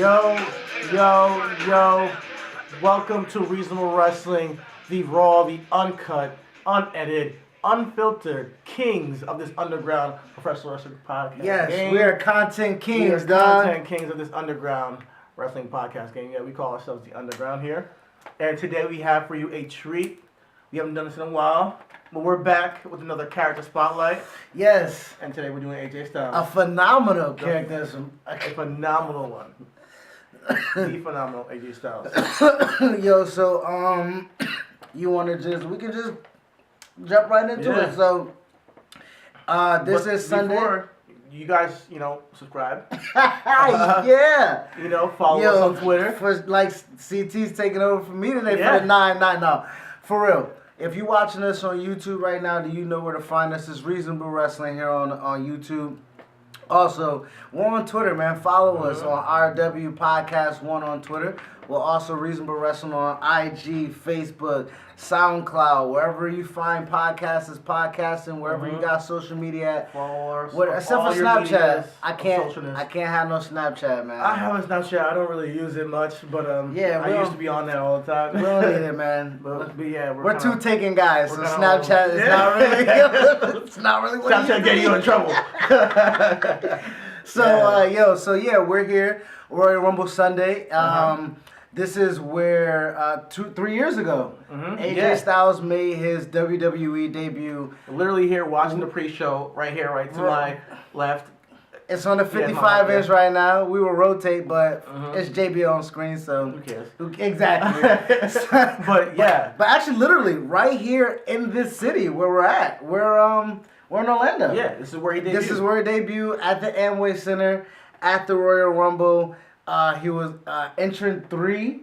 Yo. Welcome to Reasonable Wrestling, the raw, the uncut, unedited, unfiltered kings of this underground professional wrestling podcast. Yes, we are content kings, content kings of this underground wrestling podcast game. Yeah, we call ourselves the underground here. And today we have for you a treat. We haven't done this in a while, but we're back with another character spotlight. Yes. And today we're doing AJ Styles. A phenomenal character. A phenomenal one. The phenomenal AJ Styles. Yo, so you wanna we can just jump right into it. So is Sunday. Before, you guys, subscribe. Yeah. Follow us on Twitter. For CT's taking over for me today for the 9-9. No, for real. If you're watching us on YouTube right now, do you know where to find us? It's Reasonable Wrestling here on YouTube. Also, we're on Twitter, man. Follow us on RW Podcast 1 on Twitter. We're also Reasonable Wrestling on IG, Facebook, SoundCloud, wherever you find podcasts is podcasting, wherever you got social media at. Follow us. Except for Snapchat. I can't have no Snapchat, man. I have a Snapchat. I don't really use it much, but I used to be on there all the time. We don't need it, man. but yeah, we're two taken guys, so Snapchat is not really. It's not really what Snapchat getting you in trouble. We're here. Royal Rumble Sunday. This is where 3 years ago, AJ Styles made his WWE debut. Literally here watching the pre-show, right here, right to my left. It's on the 55-inch right now. We will rotate, but it's JB on screen, so who cares? Exactly. But yeah, but actually, literally right here in this city where we're at, we're in Orlando. Yeah, this is where he debuted. This is where he debuted at the Amway Center at the Royal Rumble. He was entrant 3,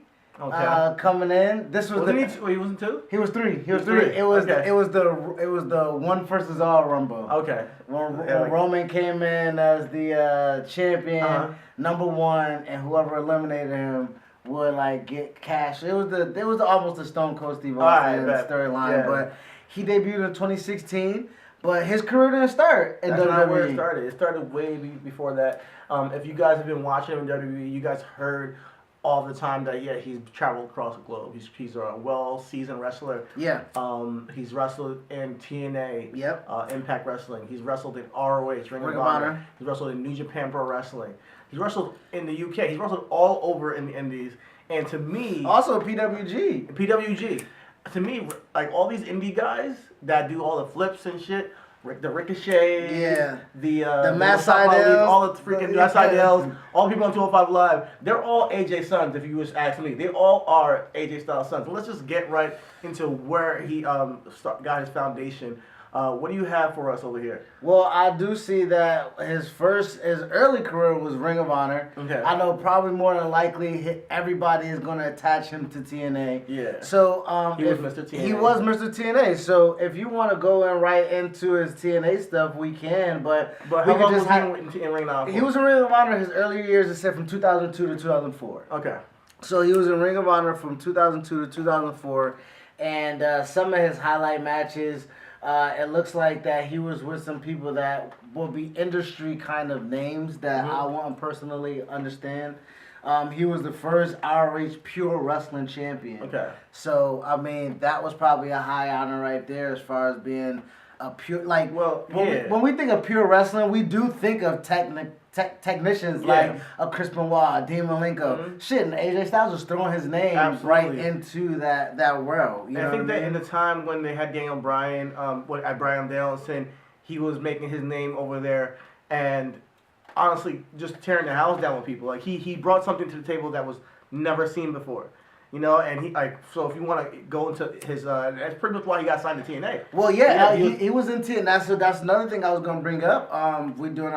coming in. This was he wasn't 2. He was 3. He was 3. It was the 1 versus all Rumble. Okay. When Roman came in as the champion, number 1, and whoever eliminated him would get cash. It was almost the Stone Cold Steve Austin storyline, but he debuted in 2016. But his career didn't start in WWE. That's not where it started. It started way before that. If you guys have been watching him in WWE, you guys heard all the time that he's traveled across the globe. He's a well-seasoned wrestler. Yeah. He's wrestled in TNA. Yep. Impact Wrestling. He's wrestled in ROH, Ring of Honor. He's wrestled in New Japan Pro Wrestling. He's wrestled in the UK. He's wrestled all over in the Indies. And to me, also PWG. To me, all these indie guys that do all the flips and shit, the Ricochet, the Matt Seidels, all the freaking Matt Seidels, all the people on 205 Live, they're all AJ sons. If you just ask me, they all are AJ Styles sons. So let's just get right into where he got his foundation. What do you have for us over here? Well, I do see that his early career was Ring of Honor. Okay. I know probably more than likely everybody is going to attach him to TNA. Yeah. So he was Mr. TNA. He was Mr. TNA. So if you want to go in right into his TNA stuff, we can. But how long was he in Ring of Honor? He was in Ring of Honor his earlier years, except from 2002 to 2004. Okay. So he was in Ring of Honor from 2002 to 2004, and some of his highlight matches. It looks like that he was with some people that will be industry kind of names that I won't personally understand. He was the first ROH Pure Wrestling Champion. Okay. So, I mean, that was probably a high honor right there as far as being a pure... When we think of pure wrestling, we do think of technicians like a Chris Benoit, a Dean Malenko. Shit, and AJ Styles was throwing his name right into that world. I think that in the time when they had Daniel Bryan, at Bryan Danielson, he was making his name over there and honestly just tearing the house down with people. He brought something to the table that was never seen before. And so if you want to go into his, that's pretty much why he got signed to TNA. Well, he was in TNA. That's another thing I was going to bring up. We're doing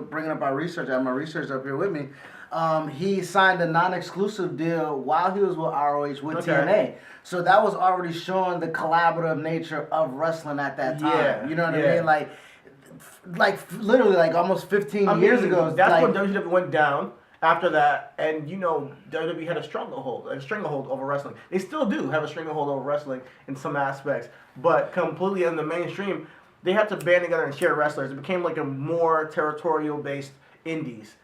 bringing up our research. I have my research up here with me. He signed a non-exclusive deal while he was with ROH with TNA. So that was already showing the collaborative nature of wrestling at that time. Yeah, you know what I mean? Literally almost 15 years ago. That's when WCW went down. After that, and WWE had a stranglehold over wrestling. They still do have a stranglehold over wrestling in some aspects, but completely in the mainstream, they had to band together and share wrestlers. It became a more territorial-based indies.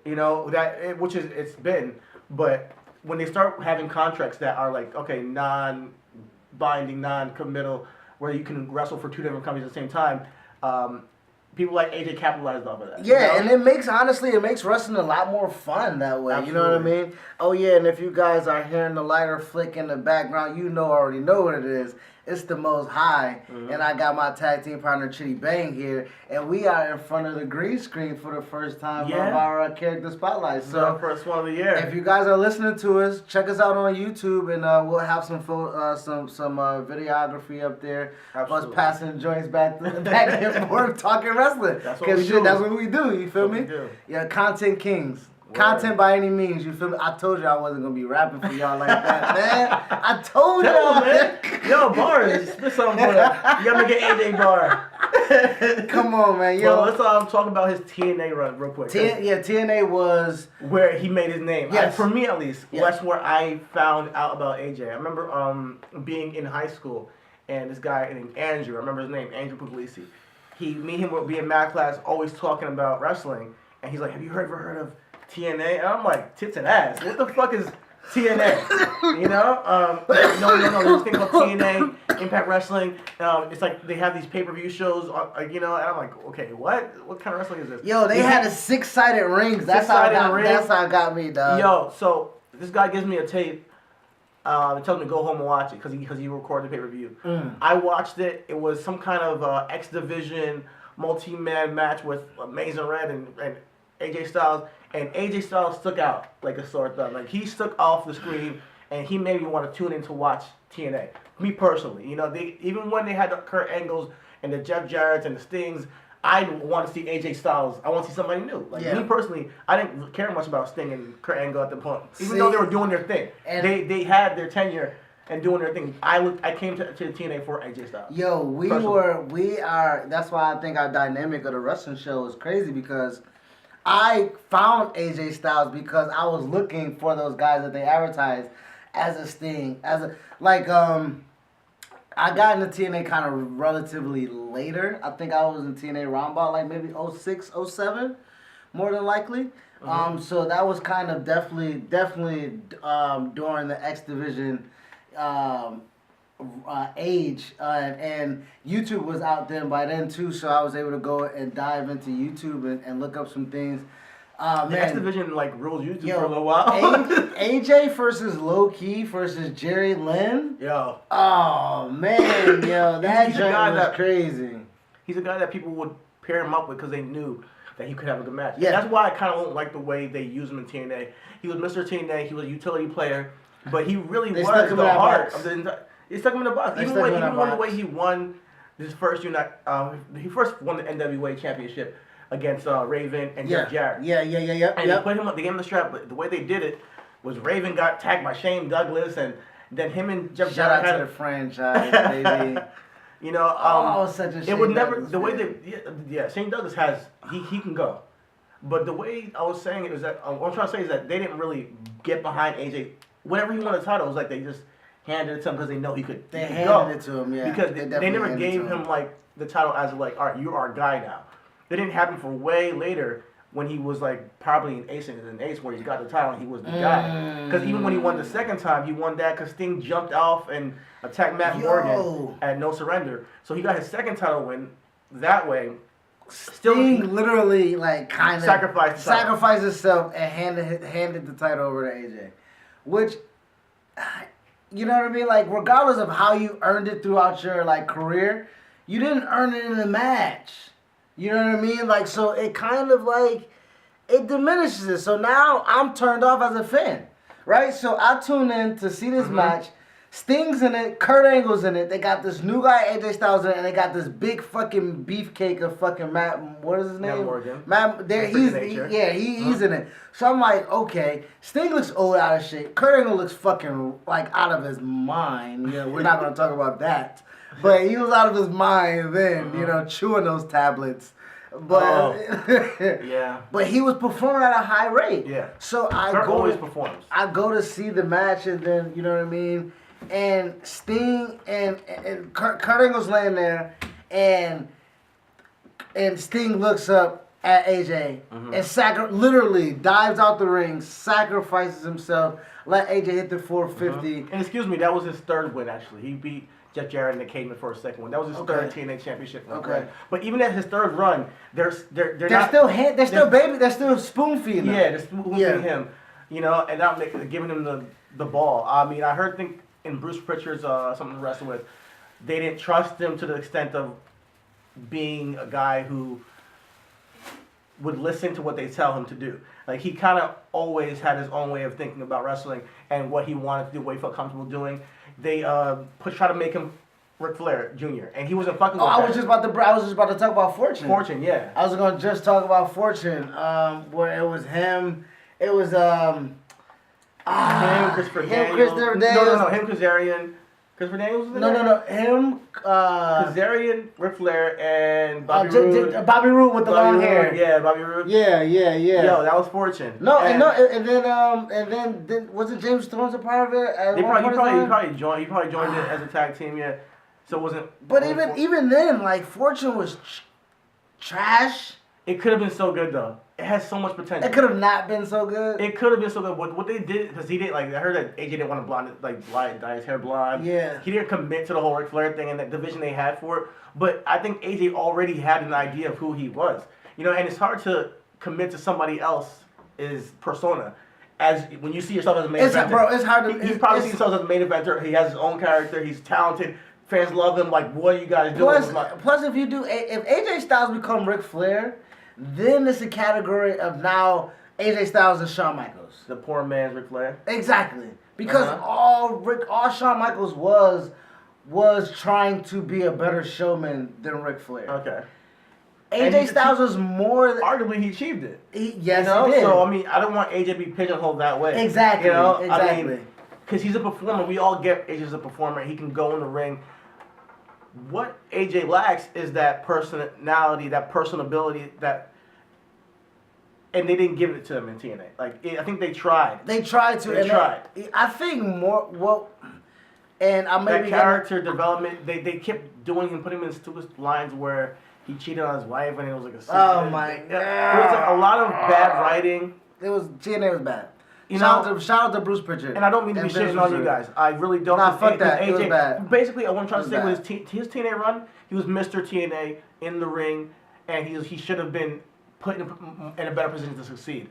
You know which is it's been, but when they start having contracts that are like okay non-binding, non-committal, where you can wrestle for two different companies at the same time, people like AJ capitalized off of that. Yeah, you know? and it makes wrestling a lot more fun that way. Absolutely. You know what I mean? Oh yeah, and if you guys are hearing the lighter flick in the background, you already know what it is. It's the Most High, and I got my tag team partner Chitty Bang here, and we are in front of the green screen for the first time of our character spotlight. So our first one of the year. If you guys are listening to us, check us out on YouTube, and we'll have some videography up there. Absolutely. Us passing joints back and forth, talking wrestling. That's what we do. That's what we do. You feel me? We do. Yeah, content kings. Word. Content by any means, you feel me? I told you I wasn't gonna be rapping for y'all like that, man. I told Tell y'all, man. Yo, bars. Spit something for that. You gotta make an AJ bar. Come on, man. Yo, well, let's talk about his TNA run real quick. TNA was where he made his name. Yes. For me at least, yes. That's where I found out about AJ. I remember being in high school and this guy named Andrew. I remember his name, Andrew Puglisi. Me and him would be in math class, always talking about wrestling, and he's like, "Have you ever heard of TNA?" And I'm like, "Tits and ass. What the fuck is TNA?" You know? No. There's this thing called TNA, Impact Wrestling. It's like they have these pay-per-view shows, you know, and I'm like, okay, what? What kind of wrestling is this? Yo, they had a six-sided rings. That's how it got me, dog. Yo, so this guy gives me a tape. It tells me to go home and watch it because he recorded the pay-per-view. I watched it. It was some kind of X Division multi-man match with Amazing Red and AJ Styles. And AJ Styles stuck out like a sore thumb. Like, he stuck off the screen, and he made me want to tune in to watch TNA. Me personally. You know, even when they had the Kurt Angles and the Jeff Jarrett's and the Stings, I want to see AJ Styles. I want to see somebody new. Like, me personally, I didn't care much about Sting and Kurt Angle at the point. Even though they were doing their thing. They had their tenure and doing their thing. I came to TNA for AJ Styles. Yo, we are, that's why I think our dynamic of the wrestling show is crazy, because I found AJ Styles because I was looking for those guys that they advertised as a Sting, I got into TNA kind of relatively later. I think I was in TNA around about like maybe 06, 07, more than likely. So that was kind of definitely during the X Division age, and YouTube was out then by then too, so I was able to go and dive into YouTube and look up some things. The X Division ruled YouTube for a little while. AJ versus Low Key versus Jerry Lynn. Yo. Oh man, yo, that joint was crazy. He's a guy that people would pair him up with because they knew that he could have a good match. Yeah. That's why I kind of don't like the way they use him in TNA. He was Mr. TNA. He was a utility player, but he really was the heart of the entire. They stuck him in the box. Even when the way he won his first he first won the NWA championship against Raven and Jeff Jarrett. Yeah. And they put him up. They gave him the strap, but the way they did it was Raven got tagged by Shane Douglas, and then him and Jeff Jarrett had the franchise, baby. You know, such a Shane it would never Douglas, the way they Shane Douglas has he can go, but the way I was saying it was that what I'm trying to say is that they didn't really get behind AJ. Whenever he won a title, it was like they just handed it to him because they know he could. They handed it to him, yeah. Because they never gave him the title as all right, you're our guy now. That didn't happen for way later when he was probably an ace where he got the title and he was the guy. Because even when he won the second time, he won that because Sting jumped off and attacked Matt Morgan at No Surrender. So he got his second title win that way. Sting literally kind of sacrificed himself and handed the title over to AJ, which. You know what I mean? Regardless of how you earned it throughout your career, you didn't earn it in a match. You know what I mean? So it kind of it diminishes it. So now I'm turned off as a fan, right? So I tune in to see this match. Sting's in it, Kurt Angle's in it. They got this new guy, AJ Styles, in it, and they got this big fucking beefcake of fucking Matt. What is his name? Matt Morgan. He's in it. So I'm like, okay, Sting looks old, out of shape. Kurt Angle looks fucking out of his mind. Yeah, we're not gonna talk about that, but he was out of his mind then. Chewing those tablets. But but he was performing at a high rate. Yeah. So Kurt always performs. I go to see the match, and then you know what I mean. And Sting and Kurt Angle's laying there, and Sting looks up at AJ and literally dives out the ring, sacrifices himself, let AJ hit the 450. And excuse me, that was his third win actually. He beat Jeff Jarrett and came in for a second one. That was his third TNA championship run. Okay. But even at his third run, they're still spoon feeding him. Yeah, they're spoon feeding him. You know, and not giving him the ball. I mean, I think in Bruce Pritchard's something to wrestle with, they didn't trust him to the extent of being a guy who would listen to what they tell him to do. Like, he kind of always had his own way of thinking about wrestling and what he wanted to do, what he felt comfortable doing. They try to make him Ric Flair Jr. and he wasn't fucking with that. I was just about to talk about Fortune. Fortune, yeah. I was gonna just talk about Fortune, where it was him. It was him, Christopher Daniels. No, him, Kazarian. Christopher Daniels was in there? No, him, Kazarian, Ric Flair, and Bobby Roode. Bobby Roode with the long hair. Yeah, Bobby Roode. Yeah. Yo, that was Fortune. And then wasn't James Storms a part of it? He probably joined it as a tag team, yeah. So it wasn't. But even then, like, Fortune was trash. It could have been so good though. It has so much potential. It could have not been so good. It could have been so good. What they did, because he didn't, like, I heard that AJ didn't want to dye his hair blonde. Yeah. He didn't commit to the whole Ric Flair thing and that division they had for it. But I think AJ already had an idea of who he was. You know, and it's hard to commit to somebody else's persona. As when you see yourself as a main eventer. Bro, it's hard to... He probably sees himself as a main eventer. He has his own character. He's talented. Fans love him. Like, what are you guys doing? Plus, if AJ Styles become Ric Flair, then it's a category of now AJ Styles and Shawn Michaels. The poor man's Ric Flair. Exactly. Because all Shawn Michaels was trying to be a better showman than Ric Flair. Okay. AJ Styles was more... Arguably, he achieved it. Yes, he did. So, I mean, I don't want AJ to be pigeonholed that way. Exactly. You know? Exactly. I mean, because he's a performer. We all get AJ as a performer. He can go in the ring. What AJ lacks is that personality, that personability, that... And they didn't give it to him in TNA. Like, I think they tried. They tried to. They tried. I think more... Well... And I maybe... That character development, they kept doing and putting him in stupid lines where... He cheated on his wife and it was like a secret. Oh my god! It was like a lot of bad writing. TNA was bad. Shout out to Bruce Pritchard. And I don't mean to be shitting on you guys. I really don't. Nah, fuck that. AJ, it was bad. Basically, what I'm trying to say was his TNA run. He was Mr. TNA in the ring, and he should have been put in a better position to succeed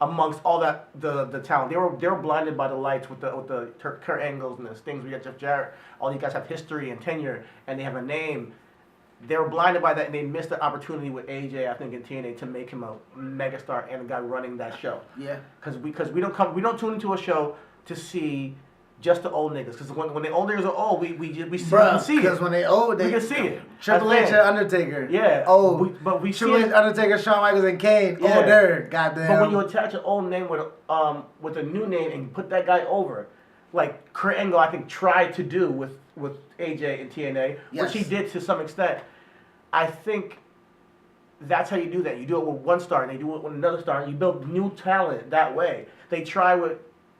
amongst all that the talent. They were blinded by the lights with the Kurt Angles and the things. We got Jeff Jarrett. All these guys have history and tenure, and they have a name. They were blinded by that, and they missed the opportunity with AJ, I think, in TNA to make him a megastar and a guy running that show. Yeah. Because we don't tune into a show to see just the old niggas. Because when the old niggas are old, we see it. Because when they old, we can see it. Triple H and Undertaker. Yeah. Old. But we Triple H, Undertaker, Shawn Michaels, and Kane. Yeah. Older. Goddamn. But when you attach an old name with a new name and you put that guy over, like Kurt Angle, I think tried to do with AJ and TNA, which he did to some extent. I think that's how you do that. You do it with one star, and they do it with another star, and you build new talent that way. They try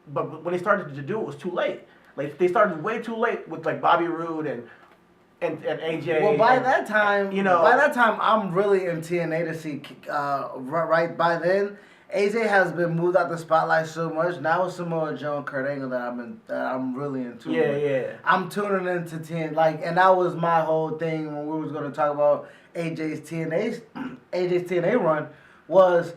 but when they started to do it, it was too late. Like, they started way too late with, like, Bobby Roode and AJ. Well, by that time, I'm really in TNA to see. Right by then, AJ has been moved out the spotlight so much. Now it's Samoa Joe and Kurt Angle that I'm really into. Yeah. I'm tuning into TNA, and that was my whole thing when we was going to talk about AJ's TNA run. Was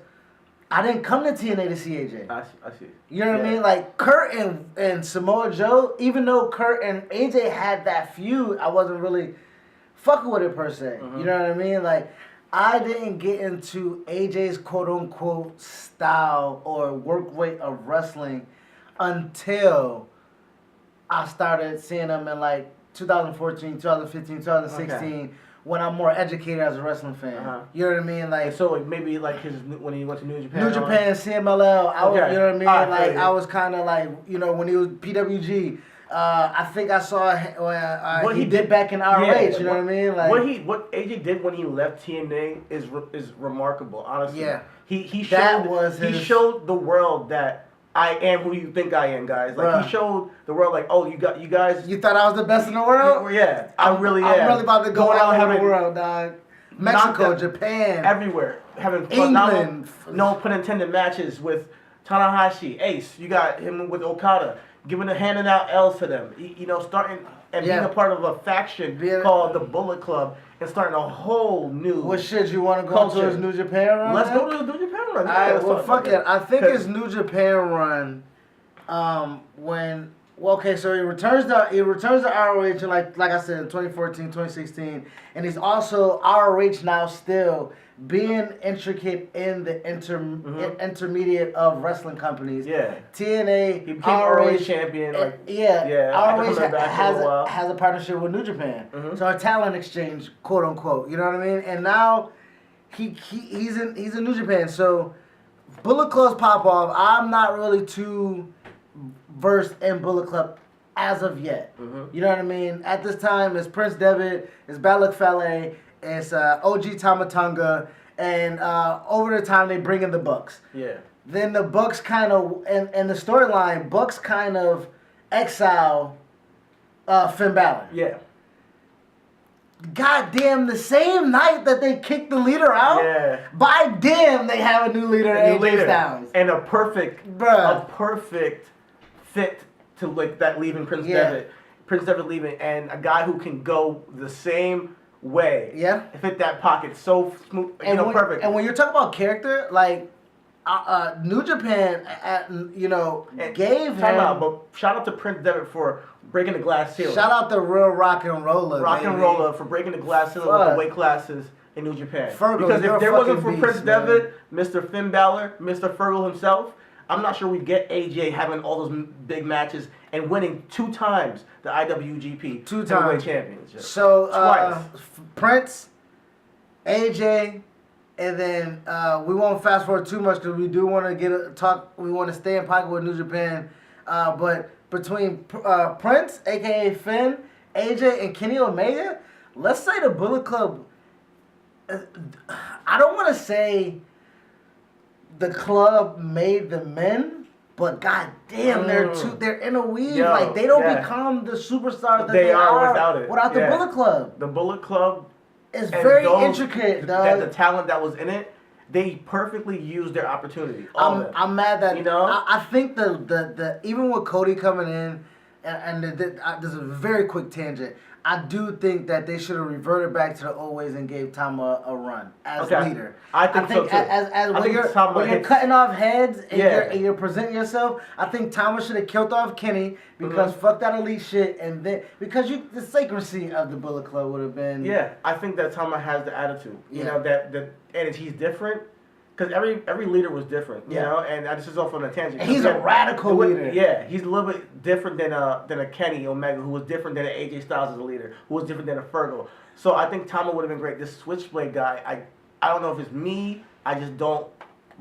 I didn't come to TNA to see AJ. I see. You know what I mean? Like, Kurt and Samoa Joe, even though Kurt and AJ had that feud, I wasn't really fucking with it per se. You know what I mean? Like, I didn't get into AJ's quote-unquote style or work rate of wrestling until I started seeing him in, like, 2014, 2015, 2016, when I'm more educated as a wrestling fan. You know what I mean? Like, so maybe, like, when he went to New Japan. New Japan, CMLL, you know what I mean? Like, I was kind of like, when he was PWG, I think I saw what he did back in ROH. You know what I mean? Like, what AJ did when he left TNA is remarkable. Honestly, yeah. He showed the world that I am who you think I am, guys. Like, he showed the world, like, oh, you guys. You thought I was the best in the world? Yeah, I really am. I'm really about to go out in the world, dog. Mexico, Japan, everywhere, having England, no pun intended, matches with Tanahashi, Ace. You got him with Okada, handing out L's to them. Starting and being a part of a faction called the Bullet Club and starting a whole new. What shit you want to go to his New Japan run? Let's go to the New Japan run. All right, well, fuck it. I think his New Japan run, so he returns to ROH in like I said, 2014, 2016, and he's also ROH now still being intricate in the intermediate of wrestling companies. Yeah. TNA, he became ROH champion. ROH has a partnership with New Japan. So a talent exchange, quote unquote. You know what I mean? And now he's in New Japan. So Bullet Club's pop off. I'm not really too versed in Bullet Club as of yet. You know what I mean? At this time, it's Prince Devitt, it's Balak Fale, it's OG Tamatonga, and over the time they bring in the Bucks. Yeah. Then the Bucks kind of, and the storyline, Bucks kind of exile Finn Balor. Yeah. Goddamn, the same night that they kicked the leader out, by damn, they have a new leader, AJ Styles. And a perfect fit to like that leaving Prince Devitt. Prince Devitt leaving, and a guy who can go the same way. Yeah. Fit that pocket so smooth, perfect. And when you're talking about character, like New Japan, gave him. But shout out to Prince Devitt for breaking the glass ceiling. Shout out to real Rock and Roller For breaking the glass ceiling with the weight classes in New Japan. Fergal, because if there wasn't for Prince man. Devitt, Mr. Finn Balor, Mr. Fergal himself, I'm not sure we'd get AJ having all those big matches and winning 2 times the IWGP Heavyweight Championship. So twice. Prince, AJ, and then we won't fast forward too much because we do want to we want to stay in pocket with New Japan. But between Prince, aka Finn, AJ, and Kenny Omega, let's say the Bullet Club. I don't want to say the club made the men, but goddamn, they're in a weave. They don't become the superstars that they are without the Bullet Club. The Bullet Club is very intricate, dog. The talent that was in it, they perfectly used their opportunity. I'm mad that I think the even with Cody coming in, and there's a very quick tangent. I do think that they should have reverted back to the old ways and gave Tama a run as leader. I think so too. When you're cutting off heads and you're presenting yourself, I think Tama should have killed off Kenny because fuck that elite shit, and then because the sacredcy of the Bullet Club would have been. Yeah, I think that Tama has the attitude. You know and he's different. Because every leader was different, you know, and this is off on a tangent. And he's a radical leader. Yeah, he's a little bit different than a Kenny Omega, who was different than an AJ Styles as a leader, who was different than a Fergal. So I think Tama would have been great. This Switchblade guy, I don't know if it's me, I just don't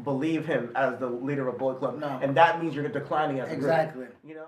believe him as the leader of Bullet Club. No. And that means you're declining as a leader. Exactly. You know?